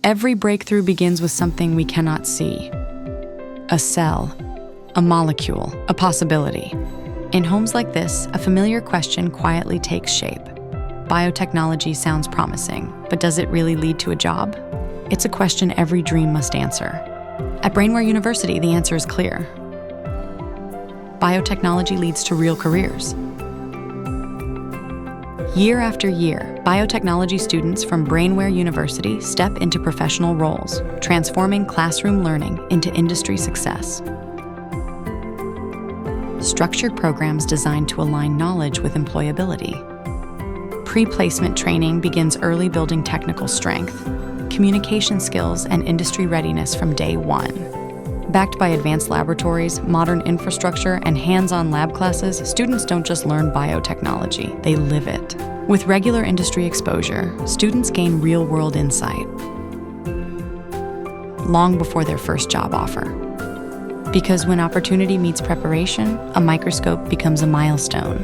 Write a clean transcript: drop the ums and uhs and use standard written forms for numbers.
Every breakthrough begins with something we cannot see. A cell, a molecule, a possibility. In homes like this, a familiar question quietly takes shape. Biotechnology sounds promising, but does it really lead to a job? It's a question every dream must answer. At Brainware University, the answer is clear. Biotechnology leads to real careers. Year after year, biotechnology students from Brainware University step into professional roles, transforming classroom learning into industry success. Structured programs designed to align knowledge with employability. Pre-placement training begins early, building technical strength, communication skills, and industry readiness from day one. Backed by advanced laboratories, modern infrastructure, and hands-on lab classes, students don't just learn biotechnology, they live it. With regular industry exposure, students gain real-world insight long before their first job offer. Because when opportunity meets preparation, a microscope becomes a milestone.